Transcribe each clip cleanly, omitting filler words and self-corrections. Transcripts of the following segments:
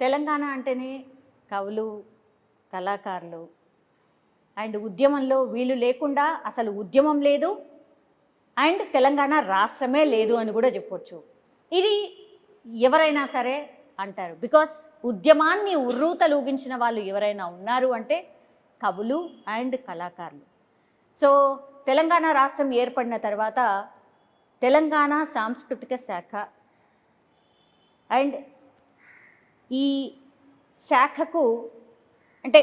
తెలంగాణ అంటేనే కవులు, కళాకారులు అండ్ ఉద్యమంలో వీళ్ళు లేకుండా అసలు ఉద్యమం లేదు అండ్ తెలంగాణ రాష్ట్రమే లేదు అని కూడా చెప్పొచ్చు. ఇది ఎవరైనా సరే అంటారు. బికాస్ ఉద్యమాన్ని ఉర్రూతలూగించిన వాళ్ళు ఎవరైనా ఉన్నారు అంటే కవులు అండ్ కళాకారులు. సో తెలంగాణ రాష్ట్రం ఏర్పడిన తర్వాత తెలంగాణ సాంస్కృతిక శాఖ అండ్ ఈ శాఖకు అంటే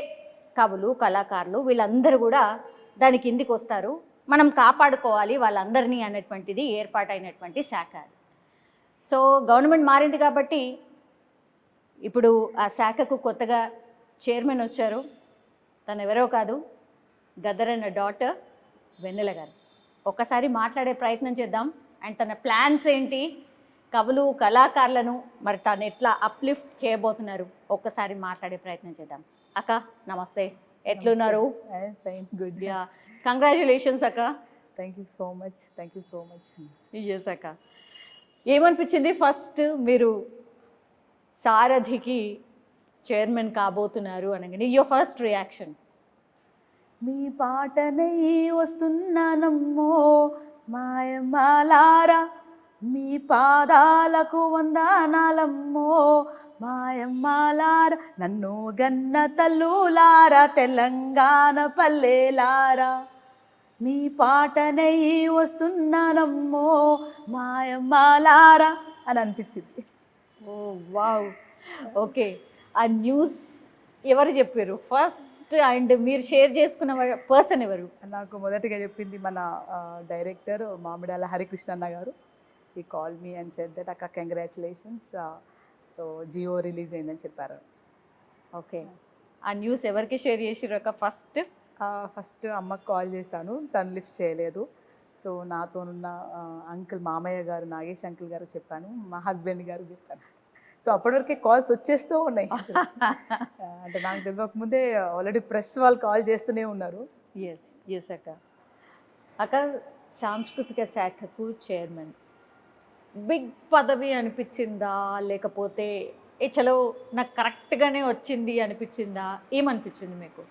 కవులు, కళాకారులు వీళ్ళందరూ కూడా దాని కిందికి వస్తారు. మనం కాపాడుకోవాలి వాళ్ళందరినీ అనేటువంటిది ఏర్పాటైనటువంటి శాఖ. సో గవర్నమెంట్ మారింది కాబట్టి ఇప్పుడు ఆ శాఖకు కొత్తగా చైర్మన్ వచ్చారు. తను ఎవరో కాదు, గద్దరన్న డాటర్ వెన్నెల గారు. ఒక్కసారి మాట్లాడే ప్రయత్నం చేద్దాం. అండ్ తన ప్లాన్స్ ఏంటి, కవులు, కళాకారులను మరి తను ఎట్లా అప్లిఫ్ట్ చేయబోతున్నారు, ఒక్కసారి మాట్లాడే ప్రయత్నం చేద్దాం. అక్క నమస్తే, ఎట్లున్నారు? Fine, good. యా, కంగ్రాచులేషన్స్ అక్క. Thank you so much, thank you so much. Yes అక్క, ఏమనిపించింది ఫస్ట్ మీరు సారథికి చైర్మన్ కాబోతున్నారు అనగానే యువర్ ఫస్ట్ రియాక్షన్? మీ పాటనై వస్తున్నానమ్మో మాయమ్మాలారా, మీ పాదాలకు వందనాలమ్మో మాయమ్మాలారా, నన్ను గన్న తల్లులారా తెలంగాణ పల్లెలారా, మీ పాటనై వస్తున్నానమ్మో మాయమ్మాలారా అని అనిపించింది. ఓ వావ్, ఓకే. ఆ న్యూస్ ఎవరు చెప్పారు ఫస్ట్ అండ్ మీరు షేర్ చేసుకున్న పర్సన్ ఎవరు? నాకు మొదటిగా చెప్పింది మన డైరెక్టర్ మామిడాల హరికృష్ణన్న గారు. ఈ call me and said that అక్క కంగ్రాచులేషన్స్, సో జియో రిలీజ్ అయిందని చెప్పారు. ఓకే, ఆ న్యూస్ ఎవరికి షేర్ చేసారు అక్క? ఫస్ట్ అమ్మకు కాల్ చేశాను, తను లిఫ్ట్ చేయలేదు. సో నాతోనున్న అంకుల్ మామయ్య గారు, నాగేష్ అంకుల్ గారు చెప్పాను, మా హస్బెండ్ గారు చెప్పాను. సో అప్పటివరకే కాల్స్ వచ్చేస్తూ ఉన్నాయి. అంటే నాకు తెలియక ముందే ఆల్రెడీ ప్రెస్ వాళ్ళు కాల్ చేస్తూనే ఉన్నారు. ఎస్ ఎస్ అక్క. అక్క, సాంస్కృతిక శాఖకు చైర్మన్ బిగ్ పదవి అనిపించిందా, లేకపోతే చలో నాకు కరెక్ట్గానే వచ్చింది అనిపించిందా? ఏమనిపించింది మీకు?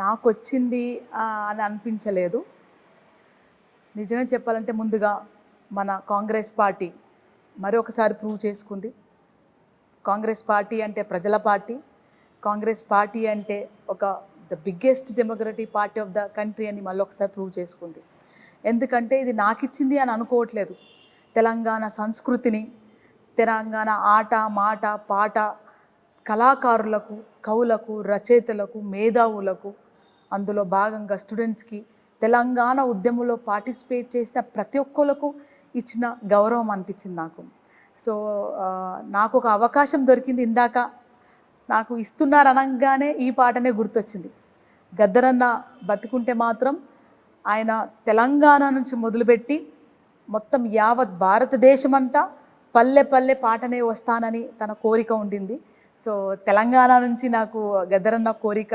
నాకు వచ్చింది అని అనిపించలేదు. నిజంగా చెప్పాలంటే ముందుగా మన కాంగ్రెస్ పార్టీ మరొకసారి ప్రూవ్ చేసుకుంది. కాంగ్రెస్ పార్టీ అంటే ప్రజల పార్టీ, కాంగ్రెస్ పార్టీ అంటే ఒక the biggest democratic party of the country అని మళ్ళీ ఒకసారి ప్రూవ్ చేసుకుంది. ఎందుకంటే ఇది నాకు ఇచ్చింది అని అనుకోవట్లేదు. తెలంగాణ సంస్కృతిని, తెలంగాణ ఆట, మాట, పాట, కళాకారులకు, కవులకు, రచయితలకు, మేధావులకు, అందులో భాగంగా స్టూడెంట్స్కి, తెలంగాణ ఉద్యమంలో పార్టిసిపేట్ చేసిన ప్రతి ఒక్కరికి ఇచ్చిన గౌరవం అనిపించింది నాకు. సో నాకు ఒక అవకాశం దొరికింది. ఇందాక నాకు ఇస్తున్నారు అనగానే ఈ పాటనే గుర్తొచ్చింది. గద్దరన్న బతుకుంటే మాత్రం ఆయన తెలంగాణ నుంచి మొదలుపెట్టి మొత్తం యావత్ భారతదేశం అంతా పల్లె పల్లె పాటనే వస్తానని తన కోరిక ఉండింది. సో తెలంగాణ నుంచి నాకు గద్దరన్న కోరిక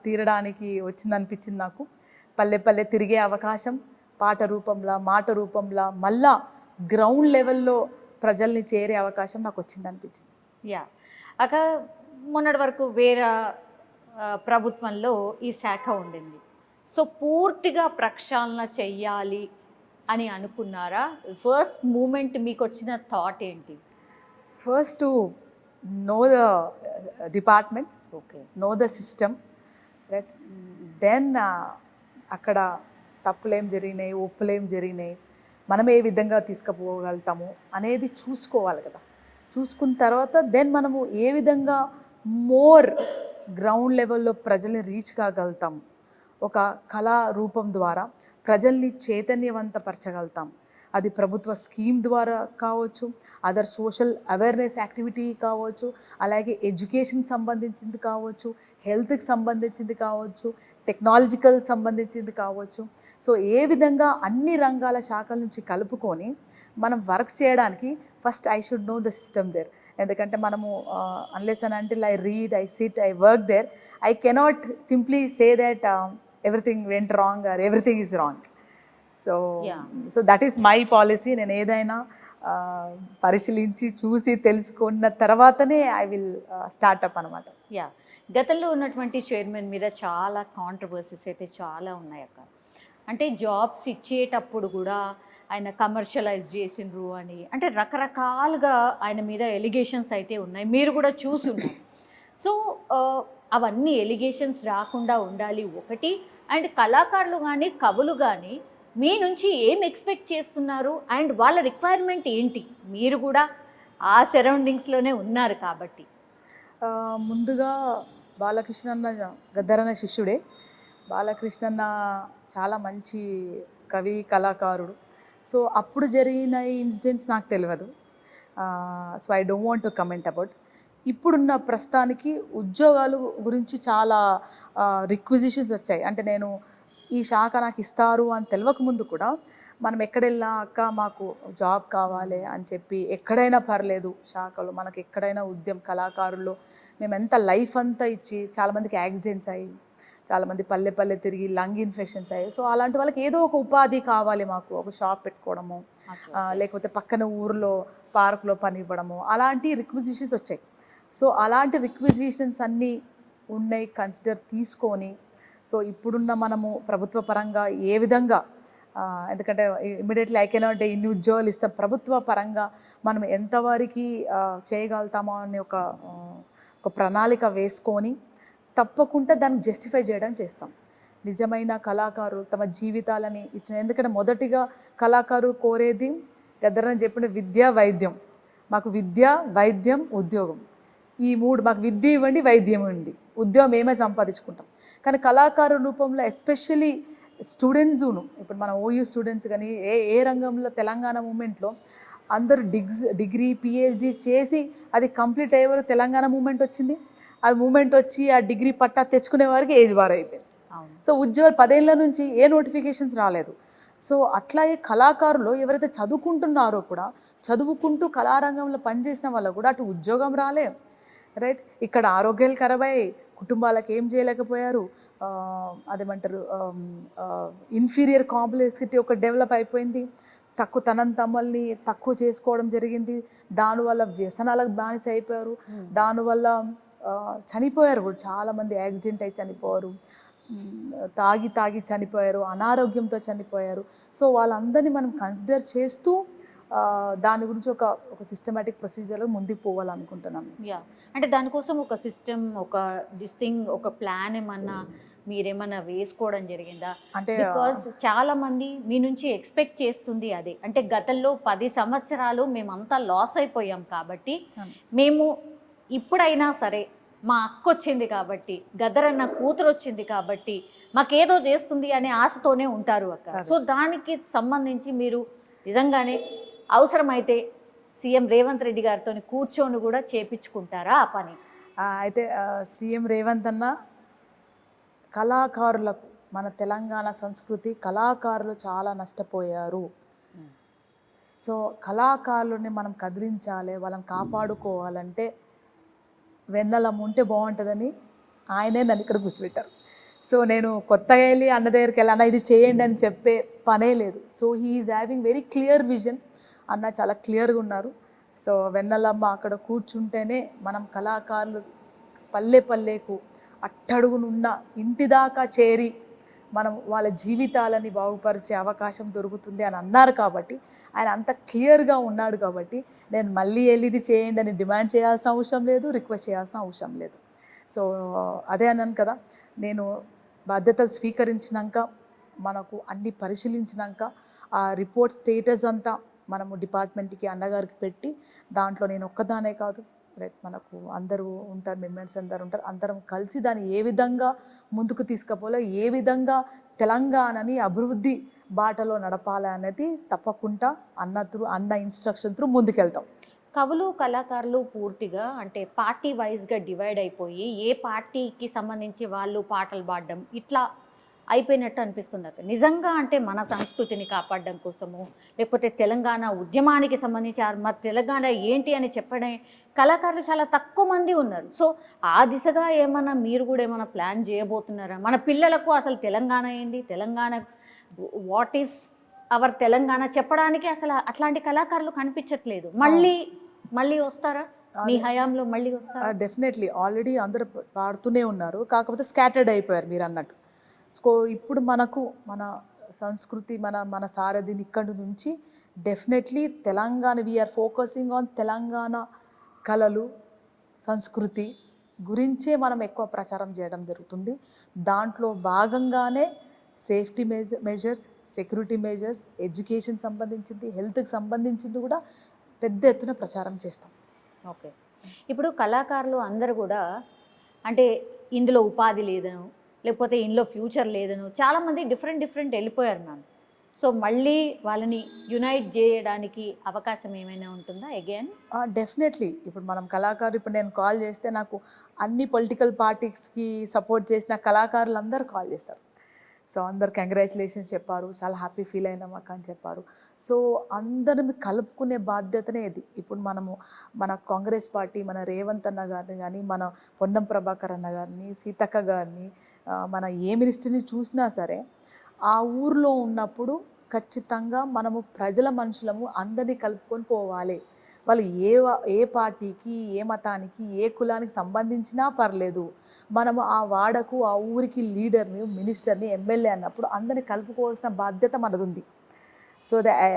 తీరడానికి వచ్చిందనిపించింది. నాకు పల్లె పల్లె తిరిగే అవకాశం, పాట రూపంలో, మాట రూపంలో, మళ్ళా గ్రౌండ్ లెవెల్లో ప్రజల్ని చేరే అవకాశం నాకు వచ్చిందనిపించింది. యా అక్క, మొన్నటి వరకు వేరే ప్రభుత్వంలో ఈ శాఖ ఉండింది. సో పూర్తిగా ప్రక్షాళన చెయ్యాలి అని అనుకున్నారా? ఫస్ట్ మూమెంట్ మీకు వచ్చిన థాట్ ఏంటి? First to know the department, okay, know the system, right. Then అక్కడ తప్పులేం జరిగినాయి, ఒప్పులేం జరిగినాయి, మనం ఏ విధంగా తీసుకుపోగలుగుతాము అనేది చూసుకోవాలి కదా. చూసుకున్న తర్వాత దెన్ మనము ఏ విధంగా మోర్ గ్రౌండ్ లెవెల్లో ప్రజల్ని రీచ్ కాగలుగుతాం, ఒక కళా రూపం ద్వారా ప్రజల్ని చైతన్యవంతపరచగలుగుతాం. అది ప్రభుత్వ స్కీమ్ ద్వారా కావచ్చు, అదర్ సోషల్ అవేర్నెస్ యాక్టివిటీ కావచ్చు, అలాగే ఎడ్యుకేషన్ సంబంధించింది కావచ్చు, హెల్త్కి సంబంధించింది కావచ్చు, టెక్నాలజికల్ సంబంధించింది కావచ్చు. సో ఏ విధంగా అన్ని రంగాల శాఖల నుంచి కలుపుకొని మనం వర్క్ చేయడానికి first I should know the system there. ఎందుకంటే మనము unless and until I read, I sit, I work there, I cannot simply say that everything went wrong or everything is wrong. So Yeah. So that is my policy. నేను ఏదైనా పరిశీలించి చూసి తెలుసుకున్న తర్వాతనే I will start up అనమాట. Yeah, గతంలో ఉన్నటువంటి chairman మీద చాలా కాంట్రవర్సీస్ అయితే చాలా ఉన్నాయి అక్క. అంటే జాబ్స్ ఇచ్చేటప్పుడు కూడా ఆయన కమర్షియలైజ్ చేసిండ్రు అని, అంటే రకరకాలుగా ఆయన మీద ఎలిగేషన్స్ అయితే ఉన్నాయి, మీరు కూడా చూసున్నారు. సో అవన్నీ ఎలిగేషన్స్ రాకుండా ఉండాలి ఒకటి. అండ్ కళాకారులు కానీ కవులు కానీ మీ నుంచి ఏం ఎక్స్పెక్ట్ చేస్తున్నారు అండ్ వాళ్ళ రిక్వైర్మెంట్ ఏంటి? మీరు కూడా ఆ సరౌండింగ్స్లోనే ఉన్నారు కాబట్టి. ముందుగా బాలకృష్ణన్న గద్దరన్న శిష్యుడే. బాలకృష్ణన్న చాలా మంచి కవి, కళాకారుడు. సో అప్పుడు జరిగిన ఈ ఇన్సిడెంట్స్ నాకు తెలియదు. So I don't want to comment about. ఇప్పుడున్న ప్రస్తుతానికి ఉద్యోగాలు గురించి చాలా రిక్విజిషన్స్ వచ్చాయి. అంటే నేను ఈ శాఖ నాకు ఇస్తారు అని తెలియక ముందు కూడా మనం ఎక్కడెళ్ళా అక్క మాకు జాబ్ కావాలి అని చెప్పి ఎక్కడైనా పర్లేదు శాఖలో మనకి ఎక్కడైనా కళాకారుల్లో మేము ఎంత లైఫ్ అంతా ఇచ్చి చాలామందికి యాక్సిడెంట్స్ అయ్యి చాలామంది పల్లె పల్లె తిరిగి లంగ్ ఇన్ఫెక్షన్స్ అయ్యాయి. సో అలాంటి వాళ్ళకి ఏదో ఒక ఉపాధి కావాలి, మాకు ఒక షాప్ పెట్టుకోవడము, లేకపోతే పక్కన ఊరిలో పార్కులో పని ఇవ్వడము, అలాంటి రిక్విజిషన్స్ వచ్చాయి. సో అలాంటి రిక్విజిషన్స్ అన్నీ ఉన్నాయి కన్సిడర్ తీసుకొని, సో ఇప్పుడున్న మనము ప్రభుత్వ పరంగా ఏ విధంగా, ఎందుకంటే ఇమీడియట్లీ ఐ కెనాట్ ఇన్ని ఉద్యోగాలు ఇస్తాం, ప్రభుత్వ పరంగా మనం ఎంతవరకు చేయగలుగుతామో అని ఒక ప్రణాళిక వేసుకొని తప్పకుండా దాన్ని జస్టిఫై చేయడం చేస్తాం. నిజమైన కళాకారులు తమ జీవితాలని ఇచ్చిన, ఎందుకంటే మొదటిగా కళాకారులు కోరేది గద్దరని చెప్పిన విద్య, వైద్యం. మాకు విద్య, వైద్యం, ఉద్యోగం, ఈ మూడు. మాకు విద్య ఇవ్వండి, వైద్యం ఇవ్వండి, ఉద్యోగం ఏమే సంపాదించుకుంటాం. కానీ కళాకారు రూపంలో ఎస్పెషల్లీ స్టూడెంట్స్ను, ఇప్పుడు మన ఓయూ స్టూడెంట్స్ కానీ ఏ రంగంలో తెలంగాణ మూమెంట్లో అందరూ డిగ్రీ పిహెచ్డి చేసి అది కంప్లీట్ అయ్యే వరకు తెలంగాణ మూమెంట్ వచ్చింది. అది మూమెంట్ వచ్చి ఆ డిగ్రీ పట్టా తెచ్చుకునే వారికి ఏజ్ బార్ అయిపోయింది. సో ఉద్యోగాలు 10 ఏళ్ళ నుంచి ఏ నోటిఫికేషన్స్ రాలేదు. సో అట్లాగే కళాకారులు ఎవరైతే చదువుకుంటున్నారో కూడా, చదువుకుంటూ కళారంగంలో పనిచేసిన వాళ్ళకు కూడా అటు ఉద్యోగం రాలే, రైట్. ఇక్కడ ఆరోగ్యాలు ఖరాబ్ అయ్యాయి, కుటుంబాలకు ఏం చేయలేకపోయారు, అదేమంటారు ఇన్ఫీరియర్ కాంప్లెక్సిటీ ఒక డెవలప్ అయిపోయింది, తమల్ని తక్కువ చేసుకోవడం జరిగింది, దానివల్ల వ్యసనాలకు బానిస అయిపోయారు, దానివల్ల చనిపోయారు కూడా చాలామంది, యాక్సిడెంట్ అయి చనిపోయారు, తాగి చనిపోయారు, అనారోగ్యంతో చనిపోయారు. సో వాళ్ళందరినీ మనం కన్సిడర్ చేస్తూ దాని గురించి ఒక సిస్టమేటిక్ ప్రొసీజర్లో ముందుకు పోవాలనుకుంటున్నాను. యా, అంటే దానికోసం ఒక సిస్టమ్, ఒక ఒక ప్లాన్ ఏమన్నా మీరేమన్నా వేసుకోవడం జరిగిందా? అంటే బికాజ్ చాలా మంది మీ నుంచి ఎక్స్పెక్ట్ చేస్తుంది అదే. అంటే గతంలో 10 సంవత్సరాలు మేమంతా లాస్ అయిపోయాం కాబట్టి మేము ఇప్పుడైనా సరే మా అక్క వచ్చింది కాబట్టి, గద్దరన్న కూతురు వచ్చింది కాబట్టి మాకేదో చేస్తుంది అనే ఆశతోనే ఉంటారు అక్క. సో దానికి సంబంధించి మీరు నిజంగానే అవసరమైతే సీఎం రేవంత్ రెడ్డి గారితో కూర్చొని కూడా చేపించుకుంటారా ఆ పని? అయితే సీఎం రేవంత్ అన్న కళాకారులకు, మన తెలంగాణ సంస్కృతి, కళాకారులు చాలా నష్టపోయారు. సో కళాకారులని మనం కదిలించాలి, వాళ్ళని కాపాడుకోవాలంటే వెన్నెలం ఉంటే బాగుంటుందని ఆయనే నన్ను ఇక్కడ కూర్చోబెట్టారు. సో నేను కొత్తగా వెళ్ళి అన్న దగ్గరికి వెళ్ళి అన్న ఇది చేయండి అని చెప్పే పనే లేదు. So he is having very clear vision. అన్న చాలా క్లియర్గా ఉన్నారు. సో వెన్నెలమ్మ అక్కడ కూర్చుంటేనే మనం కళాకారులు పల్లె పల్లెకు అట్టడుగునున్న ఇంటి దాకా చేరి మనం వాళ్ళ జీవితాలని బాగుపరిచే అవకాశం దొరుకుతుంది అని అన్నారు కాబట్టి, ఆయన అంత క్లియర్గా ఉన్నాడు కాబట్టి నేను మళ్ళీ వెళ్ళి ఇది చేయండి అని డిమాండ్ చేయాల్సిన అవసరం లేదు, రిక్వెస్ట్ చేయాల్సిన అవసరం లేదు. సో అదే అన్నాను కదా, నేను బాధ్యతలు స్వీకరించినాక, మనకు అన్ని పరిశీలించినాక ఆ రిపోర్ట్ స్టేటస్ అంతా మనము డిపార్ట్మెంట్కి అన్నగారికి పెట్టి, దాంట్లో నేను ఒక్కదానే కాదు, రైట్, మనకు అందరూ ఉంటారు, మెంబర్స్ అందరూ ఉంటారు, అందరం కలిసి దాన్ని ఏ విధంగా ముందుకు తీసుకుపోలో, ఏ విధంగా తెలంగాణని అభివృద్ధి బాటలో నడపాలి అనేది తప్పకుండా అన్న ఇన్స్ట్రక్షన్ త్రూ ముందుకెళ్తాం. కవులు, కళాకారులు పూర్తిగా అంటే పార్టీ వైజ్గా డివైడ్ అయిపోయి ఏ పార్టీకి సంబంధించి వాళ్ళు పాటలు పాడడం ఇట్లా అయిపోయినట్టు అనిపిస్తుంది అక్కడ. నిజంగా అంటే మన సంస్కృతిని కాపాడడం కోసము, లేకపోతే తెలంగాణ ఉద్యమానికి సంబంధించి మరి తెలంగాణ ఏంటి అని చెప్పడం కళాకారులు చాలా తక్కువ మంది ఉన్నారు. సో ఆ దిశగా ఏమన్నా మీరు కూడా ఏమైనా ప్లాన్ చేయబోతున్నారా? మన పిల్లలకు అసలు తెలంగాణ ఏంటి, Telangana what is our Telangana చెప్పడానికి అసలు అట్లాంటి కళాకారులు కనిపించట్లేదు. మళ్ళీ వస్తారా మీ హయాంలో? మళ్ళీ వస్తారా? డెఫినెట్లీ ఆల్రెడీ అందరూ పాడుతూనే ఉన్నారు, కాకపోతే స్కాటర్డ్ అయిపోయారు మీరు అన్నట్టు. సో ఇప్పుడు మనకు మన సంస్కృతి మన సారథిని ఇక్కడి నుంచి definitely Telangana we're focusing on Telangana కళలు సంస్కృతి గురించే మనం ఎక్కువ ప్రచారం చేయడం జరుగుతుంది. దాంట్లో భాగంగానే safety measures, security measures, education సంబంధించింది, హెల్త్కి సంబంధించింది కూడా పెద్ద ఎత్తున ప్రచారం చేస్తాం. ఓకే. ఇప్పుడు కళాకారులు అందరూ కూడా అంటే ఇందులో ఉపాధి లేదను, లేకపోతే ఇందులో ఫ్యూచర్ లేదను, చాలామంది డిఫరెంట్ వెళ్ళిపోయారు మ్యామ్. సో మళ్ళీ వాళ్ళని యునైట్ చేయడానికి అవకాశం ఏమైనా ఉంటుందా అగైన్? డెఫినెట్లీ. ఇప్పుడు మనం కళాకారు, ఇప్పుడు నేను కాల్ చేస్తే నాకు అన్ని పొలిటికల్ పార్టీస్కి సపోర్ట్ చేసిన కళాకారులు అందరూ కాల్ చేస్తారు. సో అందరు కంగ్రాచులేషన్స్ చెప్పారు, చాలా హ్యాపీ ఫీల్ అయినాం అక్క అని చెప్పారు. సో అందరం కలుపుకునే బాధ్యతనే ఇది. ఇప్పుడు మన కాంగ్రెస్ పార్టీ, మన రేవంత్ అన్న గారిని కానీ, మన పొన్నం ప్రభాకర్ అన్న గారిని, సీతక్క గారిని, మన ఏ మినిస్టర్ని చూసినా సరే ఆ ఊర్లో ఉన్నప్పుడు ఖచ్చితంగా మనము ప్రజల మనుషులము, అందరినీ కలుపుకొని పోవాలి. వాళ్ళు ఏ పార్టీకి, ఏ మతానికి, ఏ కులానికి సంబంధించినా పర్లేదు, మనము ఆ వాడకు, ఆ ఊరికి లీడర్ని, మినిస్టర్ని, ఎమ్మెల్యే అన్నప్పుడు అందరినీ కలుపుకోవాల్సిన బాధ్యత మనది ఉంది. సో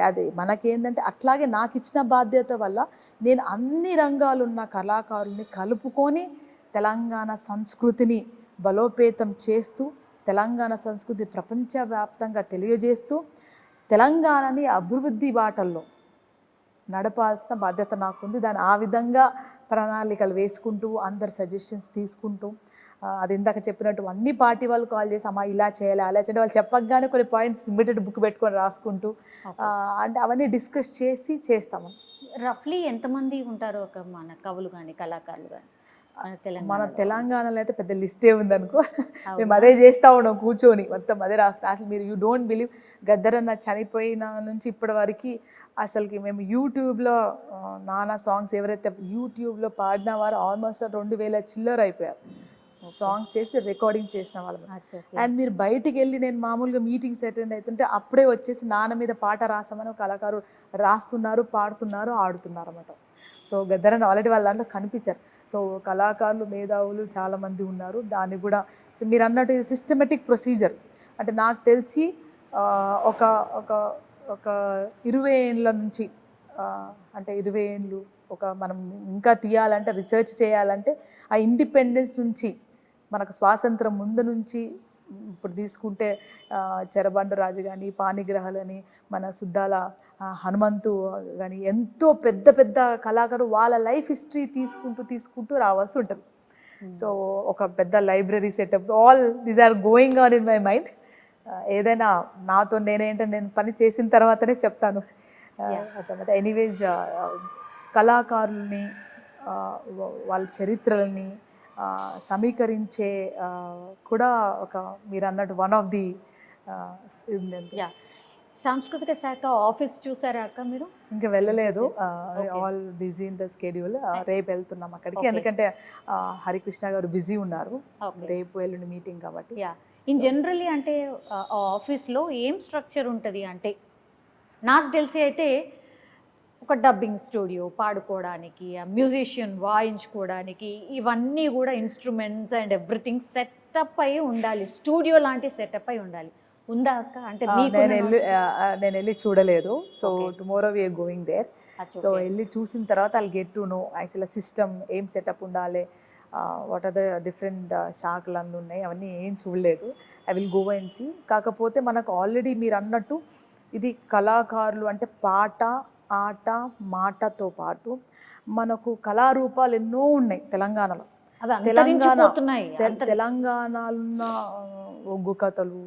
అది మనకేంటంటే అట్లాగే నాకు ఇచ్చిన బాధ్యత వల్ల నేను అన్ని రంగాలున్న కళాకారుల్ని కలుపుకొని తెలంగాణ సంస్కృతిని బలోపేతం చేస్తూ, తెలంగాణ సంస్కృతి ప్రపంచవ్యాప్తంగా తెలియజేస్తూ, తెలంగాణని అభివృద్ధి బాటల్లో నడపాల్సిన బాధ్యత నాకుంది. దాన్ని ఆ విధంగా ప్రణాళికలు వేసుకుంటూ, అందరు సజెషన్స్ తీసుకుంటూ, అది ఇందాక చెప్పినట్టు అన్ని పార్టీ వాళ్ళు కాల్ చేసి అమ్మా ఇలా చేయాలి, అలా చేయాలి, వాళ్ళు చెప్పగానే కొన్ని పాయింట్స్ ఇమ్మీడియట్ బుక్ పెట్టుకొని రాసుకుంటూ, అంటే అవన్నీ డిస్కస్ చేసి చేస్తాము. రఫ్లీ ఎంతమంది ఉంటారు ఒక మన కవులు కానీ కళాకారులు కానీ మన తెలంగాణలో? అయితే పెద్ద లిస్టే ఉందనుకో. మేము అదే చేస్తూ ఉన్నాం కూర్చొని, మొత్తం అదే రాష్ట్రం. అసలు మీరు యూ డోంట్ బిలీవ్, గద్దరన్న చనిపోయిన నుంచి ఇప్పటి వరకు అసలుకి మేము యూట్యూబ్లో నానా సాంగ్స్ ఎవరైతే యూట్యూబ్లో పాడిన వారు ఆల్మోస్ట్ 2000 చిల్లర అయిపోయారు సాంగ్స్ చేసి రికార్డింగ్ చేసిన వాళ్ళం. అండ్ మీరు బయటికి వెళ్ళి, నేను మామూలుగా మీటింగ్స్ అటెండ్ అవుతుంటే అప్పుడే వచ్చేసి నాన్న మీద పాట రాసామని ఒక కళాకారు రాస్తున్నారు, పాడుతున్నారు, ఆడుతున్నారు అన్నమాట. సో గద్దరన్న ఆల్రెడీ వాళ్ళ దాంట్లో కనిపించారు. సో కళాకారులు, మేధావులు చాలామంది ఉన్నారు. దాన్ని కూడా మీరు అన్నట్టు ఇది సిస్టమేటిక్ ప్రొసీజర్. అంటే నాకు తెలిసి ఒక ఒక ఒక 20 ఏండ్ల నుంచి, అంటే 20 ఏండ్లు మనం ఇంకా తీయాలంటే, రీసెర్చ్ చేయాలంటే, ఆ ఇండిపెండెన్స్ నుంచి మనకు స్వాతంత్రం ముందు నుంచి ఇప్పుడు తీసుకుంటే చెరబండ రాజు కానీ, పాణిగ్రహాలు అని, మన సుద్దాల హనుమంతు కానీ, ఎంతో పెద్ద పెద్ద కళాకారు వాళ్ళ లైఫ్ హిస్టరీ తీసుకుంటూ రావాల్సి ఉంటుంది. సో ఒక పెద్ద library setup, all these are going on in my mind. ఏదైనా నాతో నేను పని చేసిన తర్వాతనే చెప్తాను. అట్లా ఎనీవేస్ కళాకారుల్ని, వాళ్ళ చరిత్రలని సమీకరించే కూడా ఒక మీరు అన్నట్టు వన్ ఆఫ్ ది సాంస్కృతిక శాఖ ఆఫీస్ చూసారా అక్క మీరు? ఇంకా వెళ్ళలేదు, all busy in the schedule. రేపు వెళ్తున్నాం అక్కడికి, ఎందుకంటే హరికృష్ణ గారు బిజీ ఉన్నారు, రేపు ఎల్లుండి మీటింగ్ కాబట్టి. ఇన్ జనరల్లీ అంటే ఆఫీస్లో ఏం స్ట్రక్చర్ ఉంటుంది అంటే, నాకు తెలిసి అయితే ఒక డబ్బింగ్ స్టూడియో పాడుకోవడానికి, మ్యూజిషియన్ వాయించుకోవడానికి, ఇవన్నీ కూడా ఇన్స్ట్రుమెంట్స్ అండ్ ఎవ్రీథింగ్ సెటప్ అయి ఉండాలి, స్టూడియో లాంటి సెటప్ అయి ఉండాలి. ఉందా అక్క? అంటే నేను వెళ్ళి చూడలేదు. So tomorrow we're going there. So వెళ్ళి చూసిన తర్వాత ఐల్ గెట్ టు నో యాక్చువల్గా సిస్టమ్ ఏం సెటప్ ఉండాలి, వాట్ ఆర్ ద డిఫరెంట్ శాఖలు అన్నీ ఉన్నాయి, అవన్నీ ఏం చూడలేదు. I will go and see. కాకపోతే మనకు ఆల్రెడీ మీరు అన్నట్టు ఇది కళాకారులు అంటే పాట, ఆట, మాటతో పాటు మనకు కళారూపాలు ఎన్నో ఉన్నాయి తెలంగాణలో. తెలంగాణలో ఉన్న ఒగ్గు కథలు,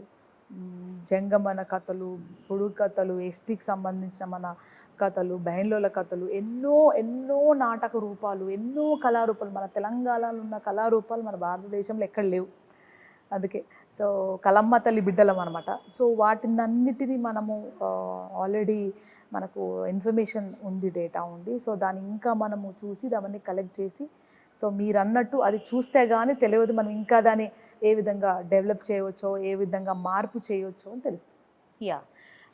జంగమన కథలు, పొడుగు కథలు, ఎస్టీకి సంబంధించిన మన కథలు, బహన్లోల కథలు, ఎన్నో నాటక రూపాలు, ఎన్నో కళారూపాలు, మన తెలంగాణలో ఉన్న కళారూపాలు మన భారతదేశంలో ఎక్కడ లేవు. అందుకే సో కలమ్మ తల్లి బిడ్డలం అనమాట. సో వాటినన్నిటినీ మనము ఆల్రెడీ మనకు ఇన్ఫర్మేషన్ ఉంది, డేటా ఉంది. సో దాన్ని ఇంకా మనము చూసి దాన్ని కలెక్ట్ చేసి, సో మీరు అన్నట్టు అది చూస్తే కానీ తెలియదు మనం ఇంకా దాన్ని ఏ విధంగా డెవలప్ చేయవచ్చో, ఏ విధంగా మార్పు చేయవచ్చో అని తెలుస్తుంది.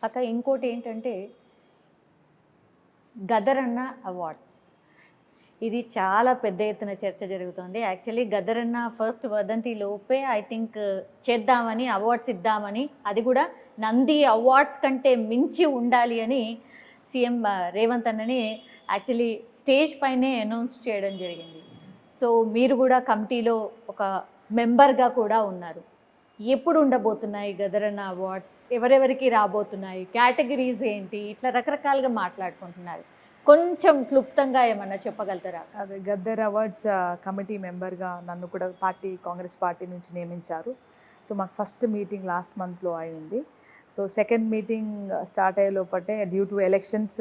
అక్క ఇంకోటి ఏంటంటే గదరన్న అవార్డ్స్, ఇది చాలా పెద్ద ఎత్తున చర్చ జరుగుతుంది. యాక్చువల్లీ గదరన్న ఫస్ట్ వర్ధంతి లోపే ఐ థింక్ చేద్దామని, అవార్డ్స్ ఇద్దామని, అది కూడా నంది అవార్డ్స్ కంటే మించి ఉండాలి అని సీఎం రేవంత్ అన్నని యాక్చువల్లీ స్టేజ్ పైనే అనౌన్స్ చేయడం జరిగింది. సో మీరు కూడా కమిటీలో ఒక మెంబర్గా కూడా ఉన్నారు. ఎప్పుడు ఉండబోతున్నాయి గదరన్న అవార్డ్స్, ఎవరెవరికి రాబోతున్నాయి, కేటగిరీస్ ఏంటి, ఇట్లా రకరకాలుగా మాట్లాడుకుంటున్నారు. కొంచెం క్లుప్తంగా ఏమన్నా చెప్పగలుగుతారా? అదే గద్దర్ అవార్డ్స్ కమిటీ మెంబర్గా నన్ను కూడా కాంగ్రెస్ పార్టీ నుంచి నియమించారు. సో మాకు ఫస్ట్ మీటింగ్ లాస్ట్ మంత్లో అయింది. సో సెకండ్ మీటింగ్ స్టార్ట్ అయ్యే లోపటే due to elections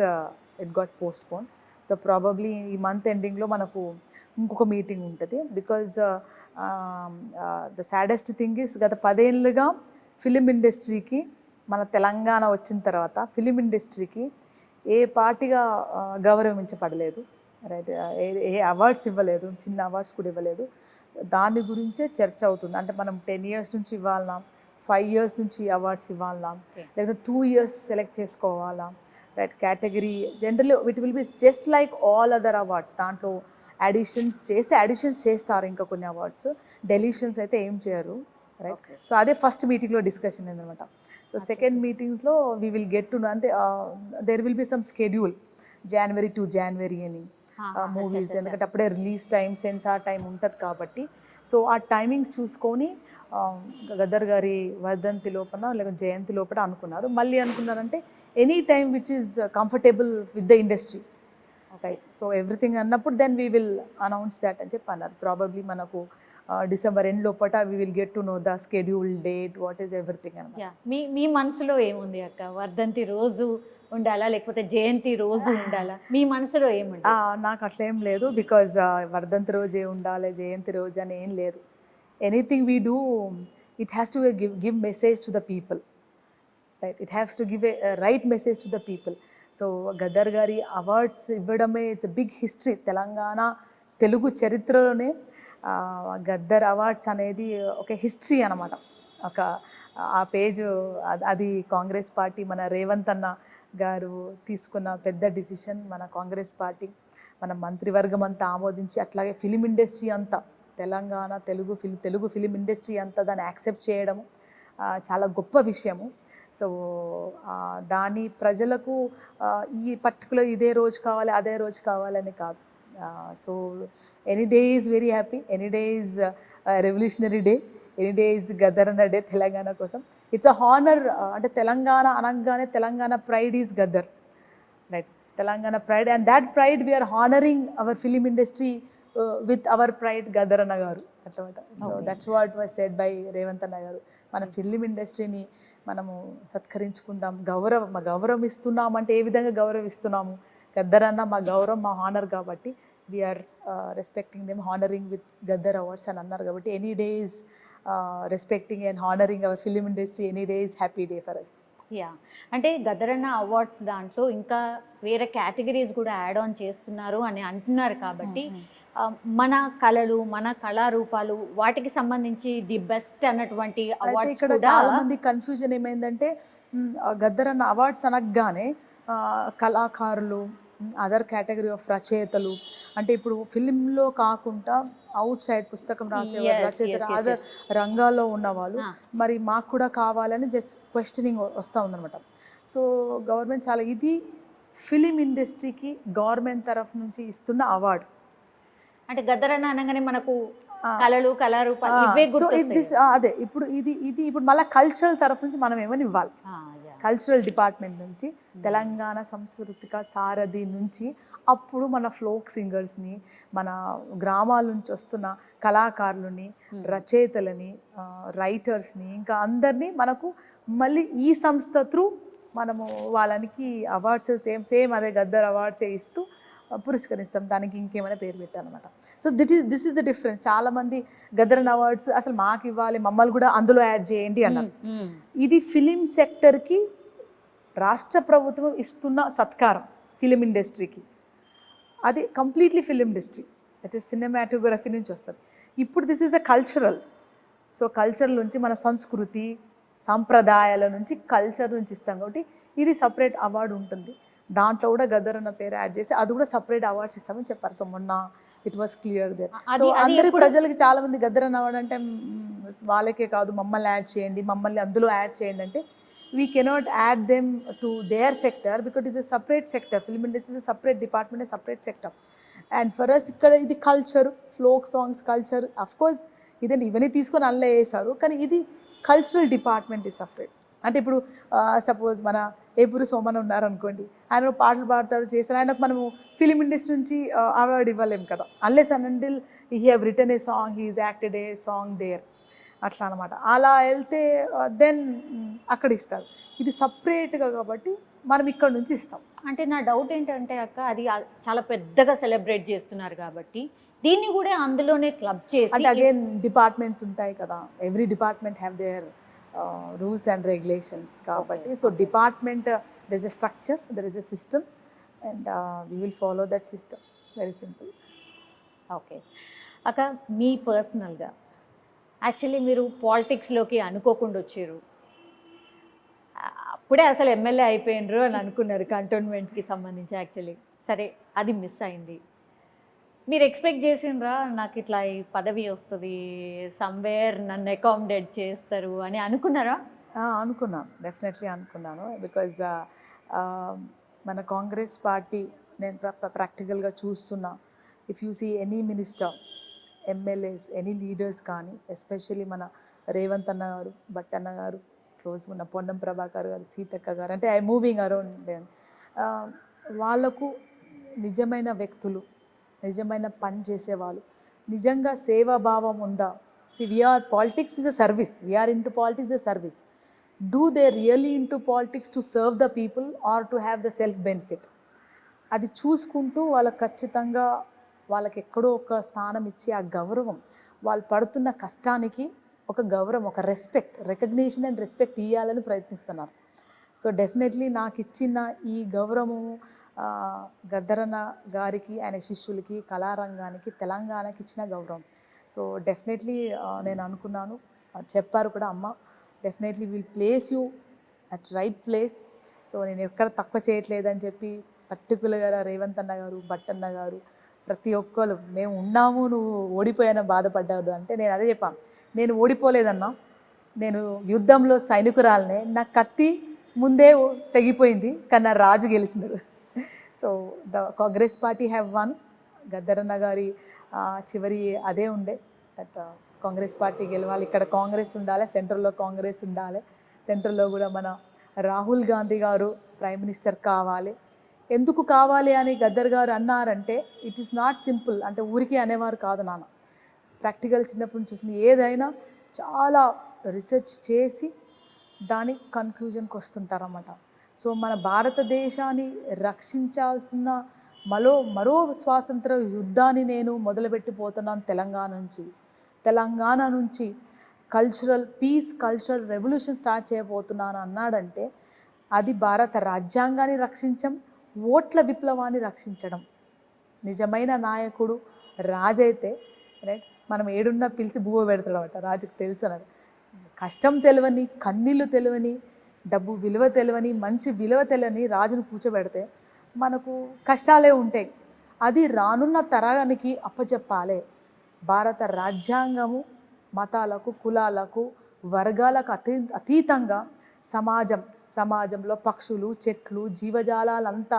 it got postpone. So probably ఈ మంత్ ఎండింగ్లో మనకు ఇంకొక మీటింగ్ ఉంటుంది. Because the saddest thing is గత 10 ఏళ్ళుగా ఫిలిం ఇండస్ట్రీకి, మన తెలంగాణ వచ్చిన తర్వాత ఫిలిం ఇండస్ట్రీకి ఏ పార్టీగా గౌరవించబడలేదు, రైట్? ఏ అవార్డ్స్ ఇవ్వలేదు, చిన్న అవార్డ్స్ కూడా ఇవ్వలేదు. దాని గురించే చర్చ అవుతుంది. అంటే మనం 10 years నుంచి ఇవ్వాలన్నా, 5 years నుంచి అవార్డ్స్ ఇవ్వాలన్నా, లేకపోతే 2 years సెలెక్ట్ చేసుకోవాలా, right? Category generally it will be just like all other awards. దాంట్లో అడిషన్స్ చేస్తారు, ఇంకా కొన్ని అవార్డ్స్ డెలిషన్స్ అయితే ఏం చేయరు, రైట్? సో అదే ఫస్ట్ మీటింగ్లో డిస్కషన్ అయిందనమాట. సో సెకండ్ మీటింగ్స్లో వీ విల్ గెట్ టు, అంటే there will be some schedule January to January అని మూవీస్, ఎందుకంటే అప్పుడే రిలీజ్ టైం, సెన్సార్ టైం ఉంటుంది కాబట్టి. సో ఆ టైమింగ్స్ చూసుకొని గద్దర్ గారి వర్ధంతి లోపల లేకపోతే జయంతి లోపల అనుకున్నారు. మళ్ళీ అనుకున్నారంటే any time which is comfortable with the industry, right? So everything అన్నప్పుడు then we will announce that అని చెప్పి అన్నారు. ప్రాబబ్లీ మనకు December end లోపల we will get to know the schedule date, what is everything అన్నమాట. మీ మనసులో ఏముంది అక్క? వర్ధంతి రోజు ఉండాలా లేకపోతే జయంతి రోజు ఉండాలా? మీ మనసులో ఏముంది? నాకు అట్లా ఏం లేదు. బికాజ్ వర్ధంతి రోజే ఉండాలి, జయంతి రోజు అని ఏం లేదు. Anything we do, it has to give message to the people, right? It has to give a right message to the people. So Gaddar గారి అవార్డ్స్ ఇవ్వడమే it's a big history. Telangana Telugu చరిత్రలోనే గద్దర్ అవార్డ్స్ అనేది ఒక హిస్టరీ అన్నమాట. ఆ పేజ్ అది Congress party, మన రేవంత్ అన్న గారు తీసుకున్న పెద్ద డిసిషన్. మన కాంగ్రెస్ పార్టీ, మన మంత్రివర్గం అంతా ఆమోదించి, అట్లాగే ఫిలిం ఇండస్ట్రీ అంతా, తెలంగాణ తెలుగు ఫిలిం ఇండస్ట్రీ అంతా దాన్ని యాక్సెప్ట్ చేయడము చాలా గొప్ప విషయము. సో దాని ప్రజలకు ఈ పర్టికులర్ ఇదే రోజు కావాలి, అదే రోజు కావాలని కాదు. So any day is very happy, any day is revolutionary day, any day is Gaddar అన్న డే తెలంగాణ కోసం. It's a honour. అంటే తెలంగాణ అనగానే Telangana pride is Gaddar, right? Telangana pride, and that pride we are honouring our film industry with our pride Gaddar అన్న గారు అట్లమాట. So that's what was said by Revanth అన్న గారు. మన ఫిలిం ఇండస్ట్రీని మనము సత్కరించుకుందాం, గౌరవం ఇస్తున్నామంటే ఏ విధంగా గౌరవిస్తున్నాము? గద్దర్ అన్న మా గౌరవం, మా హానర్ కాబట్టి we're respecting them, honouring with Gaddar awards అని అన్నారు కాబట్టి any day is respecting and honouring our film industry, any day is happy day for us. Yeah, అంటే గద్దరన్న అవార్డ్స్ దాంట్లో ఇంకా వేరే కేటగిరీస్ కూడా యాడ్ ఆన్ చేస్తున్నారు అని అంటున్నారు కాబట్టి మన కళలు, మన కళారూపాలు, వాటికి సంబంధించి ది బెస్ట్ అన్నటువంటి అవార్డ్స్. ఇక్కడ చాలా మంది కన్ఫ్యూజన్ ఏమైందంటే గద్దరన్న అవార్డ్స్ అనగానే కళాకారులు, అదర్ కేటగిరీ ఆఫ్ రచయితలు, అంటే ఇప్పుడు ఫిలింలో కాకుండా అవుట్ సైడ్ పుస్తకం రాసేవాళ్ళు, రచయితలు, అదర్ రంగాల్లో ఉన్నవాళ్ళు, మరి మాకు కూడా కావాలని జస్ట్ క్వశ్చనింగ్ వస్తూ ఉందన్నమాట. సో గవర్నమెంట్ చాలా, ఇది ఫిలిం ఇండస్ట్రీకి గవర్నమెంట్ తరఫు నుంచి ఇస్తున్న అవార్డు. అంటే గద్దరన్న అనగానే మనకు కళలు, కళారూపాలు ఇవే గుర్తొస్తాయి. అదే ఇప్పుడు ఇది ఇప్పుడు మళ్ళీ కల్చరల్ తరఫు నుంచి మనం ఏమని ఇవ్వాలి, కల్చరల్ డిపార్ట్మెంట్ నుంచి, తెలంగాణ సాంస్కృతిక సారథి నుంచి, అప్పుడు మన ఫోక్ సింగర్స్ని, మన గ్రామాల నుంచి వస్తున్న కళాకారులని, రచయితలని, రైటర్స్ని, ఇంకా అందరినీ మనకు మళ్ళీ ఈ సంస్థ త్రూ మనము వాళ్ళకి అవార్డ్స్ సేమ్ అదే గద్దర్ అవార్డ్సే ఇస్తూ పురస్కరిస్తాం. దానికి ఇంకేమైనా పేరు పెట్టాలన్నమాట. So this is the difference. చాలామంది గద్దరన్ అవార్డ్స్ అసలు మాకు ఇవ్వాలి, మమ్మల్ని కూడా అందులో యాడ్ చేయండి అన్నారు. ఇది ఫిలిం సెక్టర్కి రాష్ట్ర ప్రభుత్వం ఇస్తున్న సత్కారం ఫిలిం ఇండస్ట్రీకి. అది కంప్లీట్లీ ఫిలిం ఇండస్ట్రీ, అంటే సినిమాటోగ్రఫీ నుంచి వస్తుంది. ఇప్పుడు this is the cultural. So cultural నుంచి మన సంస్కృతి, సాంప్రదాయాల నుంచి కల్చర్ నుంచి ఇస్తాం కాబట్టి ఇది సపరేట్ అవార్డు ఉంటుంది. దాంట్లో కూడా గద్దర్ అన్న పేరు యాడ్ చేసి అది కూడా సపరేట్ అవార్డ్స్ ఇస్తామని చెప్పారు. సో మొన్న it was clear there. So అందరి ప్రజలకి చాలా మంది గద్దర్ అన్న అవార్డు అంటే వాళ్ళకే కాదు మమ్మల్ని యాడ్ చేయండి, మమ్మల్ని అందులో యాడ్ చేయండి అంటే we cannot add them to their sector because it is a separate sector. Film industry is a separate department, a separate sector. And for us ikkada idi culture, folk songs culture, of course idan ivani తీసుకొని అల్లే వేసారు, కానీ ఇది cultural department is separate. అంటే ఇప్పుడు suppose మన ఏపూరి సోమన్ ఉన్నారు అనుకోండి, ఆయన పాటలు పాడతారు చేస్తారు, ఆయనకు మనము ఫిలిం ఇండస్ట్రీ నుంచి అవార్డు ఇవ్వలేము కదా, unless and until he have return a song, he is acted a song there, అట్లా అనమాట. అలా వెళ్తే దెన్ అక్కడ ఇస్తారు. ఇది సపరేట్గా కాబట్టి మనం ఇక్కడ నుంచి ఇస్తాం. అంటే నా డౌట్ ఏంటంటే అక్క, అది చాలా పెద్దగా సెలబ్రేట్ చేస్తున్నారు కాబట్టి దీన్ని కూడా అందులోనే క్లబ్ చేసి, అంటే అగైన్ డిపార్ట్మెంట్స్ ఉంటాయి కదా, every department have their rules and regulations కాబట్టి, so department there is a structure, there is a system and we will follow that system. Very simple. Okay అక్క, మీ పర్సనల్గా యాక్చువల్లీ మీరు పాలిటిక్స్లోకి అనుకోకుండా వచ్చారు, అప్పుడే అసలు ఎమ్మెల్యే అయిపోయినరు అని అనుకున్నారు కంటోన్మెంట్కి సంబంధించి. యాక్చువల్లీ సరే అది మిస్ అయింది. మీరు ఎక్స్పెక్ట్ చేసిండ్రా నాకు ఇట్లా ఈ పదవి వస్తుంది, సమ్వేర్ నన్ను అకామిడేట్ చేస్తారు అని అనుకున్నారా? అనుకున్నాను, డెఫినెట్లీ అనుకున్నాను. బికాజ్ మన కాంగ్రెస్ పార్టీ నేను ప్రాక్టికల్గా చూస్తున్నా, if you see any minister, MLAs, any leaders కానీ, ఎస్పెషల్లీ మన రేవంత్ అన్న గారు, భట్ అన్న గారు, క్లోజ్ ఉన్న పొన్నం ప్రభాకర్ గారు, సీతక్క గారు, అంటే ఐ మూవింగ్ అరౌండ్, వాళ్ళకు నిజమైన వ్యక్తులు, నిజమైన పని చేసేవాళ్ళు, నిజంగా సేవాభావం ఉందా? See we're politics is a service, we're into politics a service. Do they really into politics to serve the people or to have the self benefit? అది చూసుకుంటూ వాళ్ళకి ఖచ్చితంగా వాళ్ళకి ఎక్కడో ఒక స్థానం ఇచ్చి, ఆ గౌరవం, వాళ్ళు పడుతున్న కష్టానికి ఒక గౌరవం, ఒక రెస్పెక్ట్, రికగ్నిషన్ అండ్ రెస్పెక్ట్ ఇవ్వాలని ప్రయత్నిస్తున్నారు. సో డెఫినెట్లీ నాకు ఇచ్చిన ఈ గౌరవము గద్దరన్న గారికి, ఆయన శిష్యులకి, కళారంగానికి, తెలంగాణకి ఇచ్చిన గౌరవం. సో డెఫినెట్లీ నేను అనుకున్నాను, చెప్పారు కూడా అమ్మ, definitely will place you at right place. So నేను ఎక్కడ తక్కువ చేయట్లేదని చెప్పి పర్టికులర్గా రేవంత్ అన్న గారు, భట్ అన్న గారు, ప్రతి ఒక్కరు మేము ఉన్నాము, నువ్వు ఓడిపోయానని బాధపడ్డాడు అంటే నేను అదే చెప్పాను, నేను ఓడిపోలేదన్నా, నేను యుద్ధంలో సైనికురాలనే, నా కత్తి ముందే తెగిపోయింది కానీ నా రాజు గెలిచినాడు. So the Congress party have won. గద్దరన్న గారి చివరి అదే ఉండే, దట్ కాంగ్రెస్ పార్టీ గెలవాలి, ఇక్కడ కాంగ్రెస్ ఉండాలి, సెంట్రల్లో కాంగ్రెస్ ఉండాలి, సెంట్రల్లో కూడా మన రాహుల్ గాంధీ గారు ప్రైమ్ మినిస్టర్ కావాలి. ఎందుకు కావాలి అని గద్దర్ గారు అన్నారంటే ఇట్ ఈస్ నాట్ సింపుల్, అంటే ఊరికే అనేవారు కాదు నాన్న. ప్రాక్టికల్ చిన్నప్పటి నుంచి చూసిన ఏదైనా చాలా రీసెర్చ్ చేసి దాని కన్క్లూజన్కి వస్తుంటారన్నమాట. సో మన భారతదేశాన్ని రక్షించాల్సిన మరో స్వాతంత్ర యుద్ధాన్ని నేను మొదలుపెట్టిపోతున్నాను తెలంగాణ నుంచి cultural peace, cultural revolution start చేయబోతున్నాను అన్నాడంటే అది భారత రాజ్యాంగాన్ని రక్షించడం, ఓట్ల విప్లవాన్ని రక్షించడం. నిజమైన నాయకుడు రాజైతే రైట్, మనం ఏడున్నా పిలిచి బువ్వ పెడతాడు అనమాట, రాజుకు తెలుసు అన్నాడు. కష్టం తెలియని, కన్నీళ్ళు తెలియని, డబ్బు విలువ తెలియని, మంచి విలువ తెలియని రాజును కూర్చోబెడితే మనకు కష్టాలే ఉంటాయి. అది రానున్న తరానికి అప్పచెప్పాలి. భారత రాజ్యాంగము మతాలకు, కులాలకు, వర్గాలకు అతీతంగా సమాజంలో పక్షులు, చెట్లు, జీవజాలాలంతా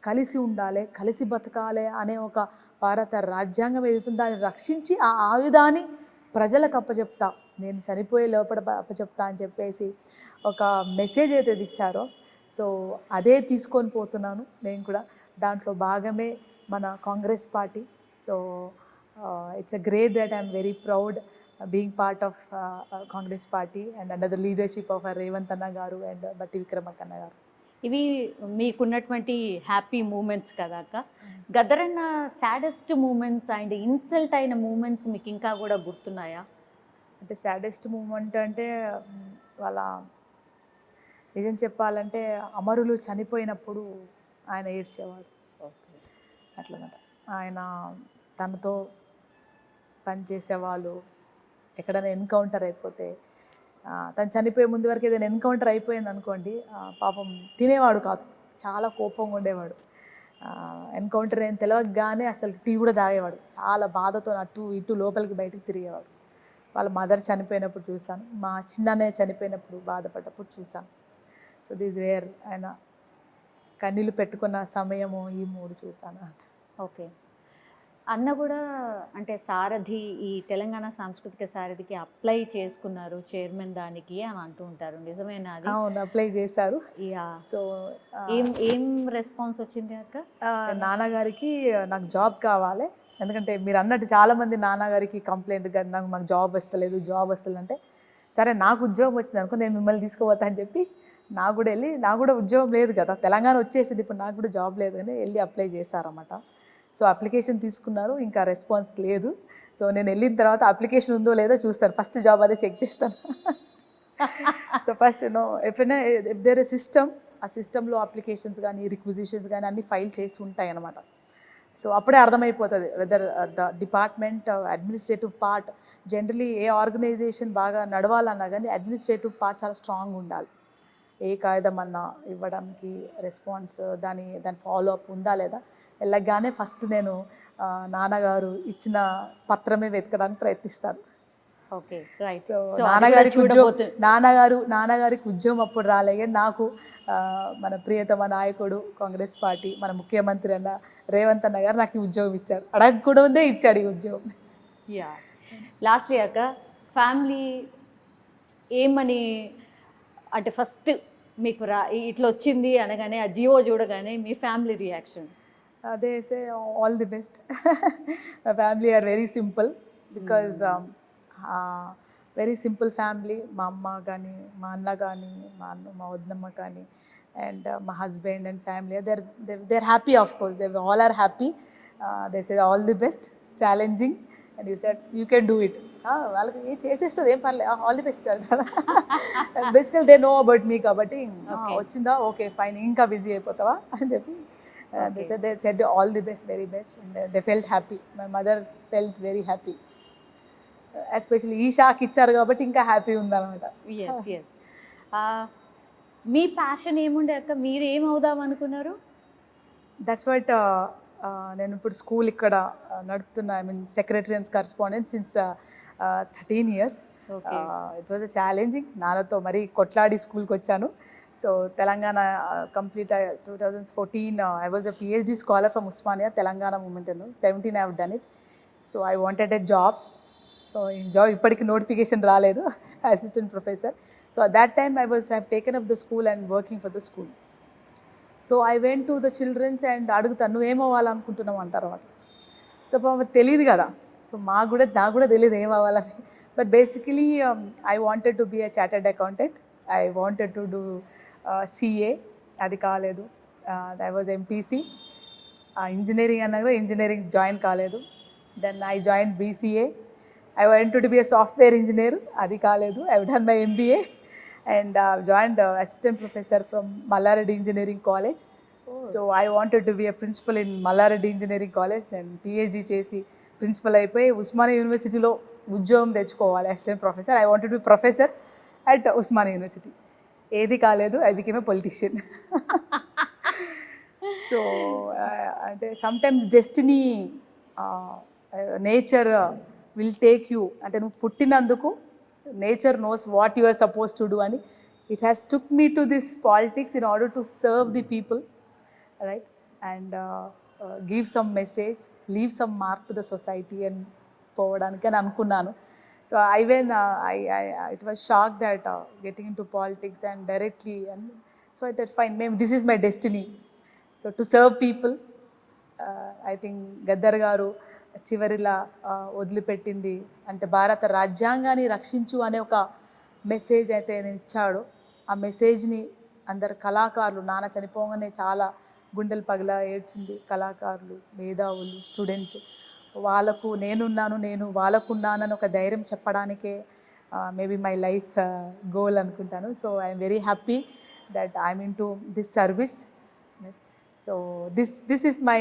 కలిసి ఉండాలి, కలిసి బతకాలి అనే ఒక భారత రాజ్యాంగం ఏదైతుందో దాన్ని రక్షించి ఆ ఆయుధాన్ని ప్రజలకు అప్పచెప్తా, నేను చనిపోయే లోపల అప్పచెప్తా అని చెప్పేసి ఒక మెసేజ్ అయితే ఇచ్చారో, సో అదే తీసుకొని పోతున్నాను నేను కూడా. దాంట్లో భాగమే మన Congress party. So it's a great that I'm very proud being part of Congress party and under the leadership of Revanth అన్న గారు అండ్ బట్టి విక్రమార్క అన్న గారు. ఇవి మీకున్నటువంటి హ్యాపీ మూమెంట్స్ కదా అక్క. గద్దరన్న సాడెస్ట్ మూమెంట్స్ అండ్ ఇన్సల్ట్ అయిన మూమెంట్స్ మీకు ఇంకా కూడా గుర్తున్నాయా? అంటే సాడెస్ట్ మూమెంట్ అంటే వాళ్ళ నిజం చెప్పాలంటే అమరులు చనిపోయినప్పుడు ఆయన ఏడ్చేవాడు అట్లన్నమాట. ఆయన తనతో పనిచేసేవాళ్ళు ఎక్కడైనా ఎన్కౌంటర్ అయిపోతే తను చనిపోయే ముందు వరకు ఏదైనా ఎన్కౌంటర్ అయిపోయింది అనుకోండి, పాపం తినేవాడు కాదు, చాలా కోపంగా ఉండేవాడు. ఎన్కౌంటర్ ఏం తెలియగానే అసలు టీ కూడా తాగేవాడు, చాలా బాధతో అటు ఇటు లోపలికి బయటికి తిరిగేవాడు. వాళ్ళ మదర్ చనిపోయినప్పుడు చూశాను, మా చిన్ననే చనిపోయినప్పుడు బాధపడ్డప్పుడు చూశాను. సో దీస్ వేర్ ఆయన కన్నీళ్ళు పెట్టుకున్న సమయము ఈ 3 చూశాను. ఓకే. అన్న కూడా అంటే సారథి, ఈ తెలంగాణ సాంస్కృతిక సారథికి అప్లై చేసుకున్నారు చైర్మన్ దానికి అని అంటూ ఉంటారు, నిజమేనా అది? అవును, అప్లై చేశారు. యా. సో ఏం రెస్పాన్స్ వచ్చింది అక్క? నాన్నగారికి నాకు జాబ్ కావాలి, ఎందుకంటే మీరు అన్నట్టు చాలామంది నాన్నగారికి కంప్లైంట్ కదా, నాకు జాబ్ వస్తలేదు అంటే, సరే నాకు ఉద్యోగం వచ్చింది అనుకో, నేను మిమ్మల్ని తీసుకుపోతా అని చెప్పి నాకు కూడా వెళ్ళి, నాకు కూడా ఉద్యోగం లేదు కదా, తెలంగాణ వచ్చేసింది, ఇప్పుడు నాకు కూడా జాబ్ లేదు అని వెళ్ళి అప్లై చేశారన్నమాట. సో అప్లికేషన్ తీసుకున్నారు, ఇంకా రెస్పాన్స్ లేదు. సో నేను వెళ్ళిన తర్వాత అప్లికేషన్ ఉందో లేదో చూస్తాను, ఫస్ట్ జాబ్ అదే చెక్ చేస్తాను. So first if there a system, ఆ సిస్టంలో అప్లికేషన్స్ కానీ రిక్విజిషన్స్ కానీ అన్నీ ఫైల్ చేసి ఉంటాయి అన్నమాట. సో అప్పుడే అర్థమైపోతుంది whether the department administrative part, generally a organization బాగా నడవాలన్నా కానీ అడ్మినిస్ట్రేటివ్ పార్ట్ చాలా స్ట్రాంగ్ ఉండాలి. ఏ కాగితం అన్నా ఇవ్వడానికి రెస్పాన్స్, దాని ఫాలో అప్ ఉందా లేదా, వెళ్ళగానే ఫస్ట్ నేను నాన్నగారు ఇచ్చిన పత్రమే వెతకడానికి ప్రయత్నిస్తాను. Okay, right. సో నాన్నగారికి ఉద్యోగం అప్పుడు రాలేగా, నాకు మన ప్రియతమ నాయకుడు కాంగ్రెస్ పార్టీ, మన ముఖ్యమంత్రి అన్న రేవంత్ అన్న గారు నాకు ఈ ఉద్యోగం ఇచ్చారు, అడగకుండా ఉందే ఇచ్చాడు ఈ ఉద్యోగం. యా. లాస్ట్లీ అక్క, ఫ్యామిలీ ఏమని అంటే ఫస్ట్ మీకు ఇట్లా వచ్చింది అనగానే, ఆ జియో చూడగానే మీ ఫ్యామిలీ రియాక్షన్? అదే say all the best. My family are very simple, because very simple family. మా అమ్మ కానీ, మా అన్న కానీ, మా వదినమ్మ కానీ, అండ్ మా husband and family, they're happy, of course, they all are happy. They say all the best, challenging, and you said you can do it. వాళ్ళకి ఏ చేసేస్తుంది, ఏం పర్లేదు, ఆల్ ది బెస్ట్ అంటారు. బేసికల్ దే నో అబౌట్ మీ కాబట్టి, వచ్చిందా okay fine, ఇంకా busy అయిపోతావా అని చెప్పి they said all the best, very best, and they felt happy. My mother felt very happy, especially ఈ షాక్ ఇచ్చారు కాబట్టి ఇంకా హ్యాపీ ఉందన్నమాట. Yes yes. మీ ప్యాషన్ ఏముండే అక్క, మీరు ఏం అవుదాం అనుకున్నారు? దట్స్ వాట్ నేను ఇప్పుడు స్కూల్ ఇక్కడ నడుపుతున్నా, I mean secretary and correspondent since 13 years. It was a challenging, నాన్నతో మరీ కొట్లాడి స్కూల్కి వచ్చాను. So Telangana complete 2014 I was a PhD scholar from Osmania, Telangana movement. 17 I have done it. So I wanted a job. So ఈ job ఇప్పటికి notification రాలేదు, assistant professor. So at that time I have taken up the school and working for the school. So I went to the childrens and అడుగుతాను, నువ్వేమవ్వాలనుకుంటున్నావు అంటారు వాళ్ళు. So పాపం తెలియదు కదా, సో నాకు కూడా తెలియదు ఏమవ్వాలని. But basically I wanted to be a chartered accountant, I wanted to do CA, అది కాలేదు. I was MPC. ఇంజనీరింగ్ అన్నా కూడా ఇంజనీరింగ్ జాయిన్ కాలేదు. Then I join BCA. I wanted to be a software engineer, అది కాలేదు. I have done my MBA and joined assistant professor from Mallareddy Engineering College. So I wanted to be a principal in Mallareddy Engineering College. నేను PhD చేసి principal అయిపోయి ఉస్మానియా యూనివర్సిటీలో ఉద్యోగం తెచ్చుకోవాలి, assistant professor. I wanted to be professor at Osmania university. ఏది కాలేదు, I became a politician. So అంటే sometimes destiny, nature will take you, అంటే నువ్వు పుట్టినందుకు nature knows what you are suppose to do అని. It has took me to this politics in order to serve the people, right, and give some message, leave some mark to the society అని పోవడానికి అని అనుకున్నాను. So it was shocked that getting into politics and directly, and so I thought fine, maybe this is my destiny, so to serve people. I think Gaddar గారు చివరిలా వదిలిపెట్టింది అంటే భారత రాజ్యాంగాన్ని రక్షించు అనే ఒక మెసేజ్ అయితే నేను ఇచ్చాడు. ఆ మెసేజ్ని అందరు కళాకారులు, నాన్న చనిపోగానే చాలా గుండెలు పగలా ఏడ్చింది కళాకారులు, మేధావులు, స్టూడెంట్స్. వాళ్ళకు నేను వాళ్ళకున్నానని ఒక ధైర్యం చెప్పడానికే మేబీ మై లైఫ్ గోల్ అనుకుంటాను. So I'm very happy that I'm in to this service. So this is my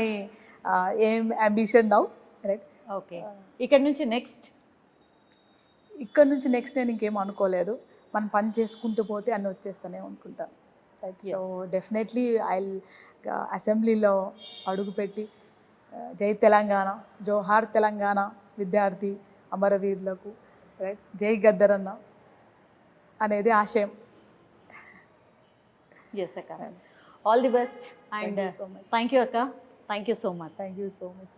aim, ambition now, right. Okay, ఇక్కడ నుంచి నెక్స్ట్ నేను ఇంకేం అనుకోలేదు. మనం పని చేసుకుంటూ పోతే అన్నీ వచ్చేస్తూనే అనుకుంటాను. రైట్. సో డెఫినెట్లీ ఐ అసెంబ్లీలో అడుగుపెట్టి జై తెలంగాణ, జోహార్ తెలంగాణ విద్యార్థి అమరవీరులకు, రైట్, జై గద్దరన్న అనేది ఆశయం. ఎస్ అక్క, all the best and so much. Thank you అక్క, thank you so much. Thank you so much.